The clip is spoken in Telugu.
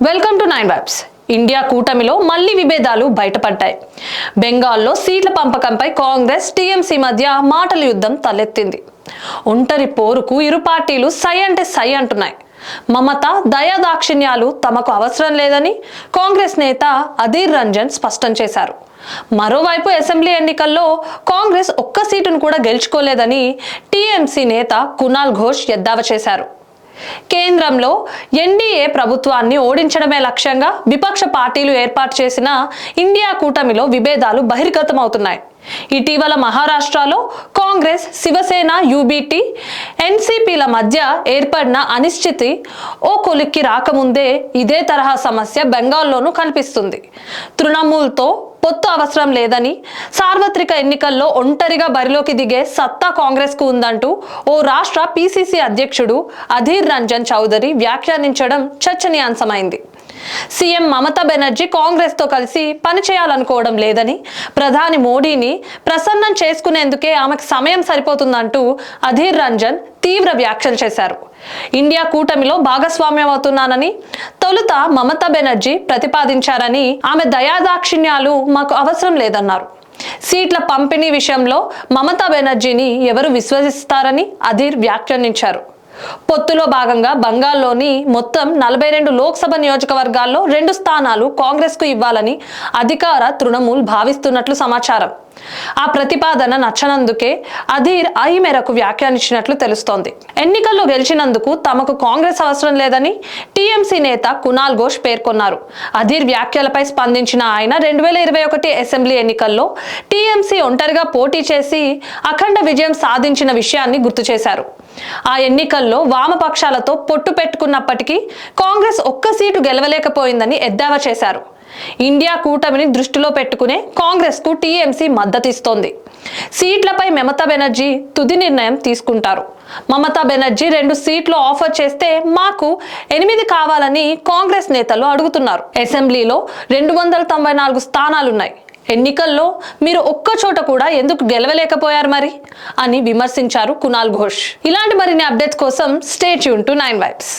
Welcome to 9 vibes. ఇండియా కూటమిలో మళ్లీ విభేదాలు బయటపడ్డాయి. బెంగాల్లో సీట్ల పంపకంపై కాంగ్రెస్ టీఎంసీ మధ్య మాటల యుద్ధం తలెత్తింది. ఒంటరి పోరుకు ఇరు పార్టీలు సై అంటే సై అంటున్నాయి. మమత దయాదాక్షిణ్యాలు తమకు అవసరం లేదని కాంగ్రెస్ నేత అధీర్ రంజన్ స్పష్టం చేశారు. మరోవైపు అసెంబ్లీ ఎన్నికల్లో కాంగ్రెస్ ఒక్క సీటును కూడా గెలుచుకోలేదని టీఎంసీ నేత కునాల్ ఘోష్ ఎద్దేవా చేశారు. కేంద్రంలో ఎన్డీఏ ప్రభుత్వాన్ని ఓడించడమే లక్ష్యంగా విపక్ష పార్టీలు ఏర్పాటు చేసిన ఇండియా కూటమిలో విభేదాలు బహిర్గతమవుతున్నాయి. ఇటీవల మహారాష్ట్రలో కాంగ్రెస్, శివసేన, యూబీటీ, ఎన్సీపీల మధ్య ఏర్పడిన అనిశ్చితి ఓ కొలిక్కి రాకముందే ఇదే తరహా సమస్య బెంగాల్లోనూ కనిపిస్తుంది. తృణమూల్తో పొత్తు అవసరం లేదని, సార్వత్రిక ఎన్నికల్లో ఒంటరిగా బరిలోకి దిగే సత్తా కాంగ్రెస్కు ఉందంటూ ఓ రాష్ట్ర పీసీసీ అధ్యక్షుడు అధీర్ రంజన్ చౌదరి వ్యాఖ్యానించడం చర్చనీయాంశమైంది. సీఎం మమతా బెనర్జీ కాంగ్రెస్తో కలిసి పనిచేయాలనుకోవడం లేదని, ప్రధాని మోడీని ప్రసన్నం చేసుకునేందుకే ఆమెకు సమయం సరిపోతుందంటూ అధీర్ రంజన్ తీవ్ర వ్యాఖ్యలు చేశారు. ఇండియా కూటమిలో భాగస్వామ్యం అవుతున్నానని తొలుత మమతా బెనర్జీ ప్రతిపాదించారని, ఆమె దయాదాక్షిణ్యాలు మాకు అవసరం లేదన్నారు. సీట్ల పంపిణీ విషయంలో మమతా బెనర్జీని ఎవరు విశ్వసిస్తారని అధీర్ వ్యాఖ్యానించారు. పొత్తులో భాగంగా బంగాల్లోని మొత్తం 42 లోక్సభ నియోజకవర్గాల్లో 2 స్థానాలు కాంగ్రెస్కు ఇవ్వాలని అధికార తృణమూల్ భావిస్తున్నట్లు సమాచారం. ఆ ప్రతిపాదన నచ్చనందుకే అధీర్ ఈ మేరకు వ్యాఖ్యానించినట్లు తెలుస్తోంది. ఎన్నికల్లో గెలిచినందుకు తమకు కాంగ్రెస్ అవసరం లేదని టీఎంసీ నేత కునాల్ ఘోష్ పేర్కొన్నారు. అధీర్ వ్యాఖ్యలపై స్పందించిన ఆయన 2021 అసెంబ్లీ ఎన్నికల్లో టీఎంసీ ఒంటరిగా పోటీ చేసి అఖండ విజయం సాధించిన విషయాన్ని గుర్తు చేశారు. ఆ ఎన్నికల్లో వామపక్షాలతో పొట్టు పెట్టుకున్నప్పటికీ కాంగ్రెస్ ఒక్క సీటు గెలవలేకపోయిందని ఎద్దేవా చేశారు. ఇండియా కూటమిని దృష్టిలో పెట్టుకునే కాంగ్రెస్ కు టీఎంసీ మద్దతిస్తోంది. సీట్లపై మమతా బెనర్జీ తుది నిర్ణయం తీసుకుంటారు. మమతా బెనర్జీ 2 సీట్లు ఆఫర్ చేస్తే మాకు 8 కావాలని కాంగ్రెస్ నేతలు అడుగుతున్నారు. అసెంబ్లీలో 294 స్థానాలున్నాయి. ఎన్నికల్లో మీరు ఒక్క చోట కూడా ఎందుకు గెలవలేకపోయారు మరి అని విమర్శించారు కునాల్ ఘోష్. ఇలాంటి మరిన్ని అప్డేట్స్ కోసం స్టే ట్యూన్ టు 9 వైబ్స్.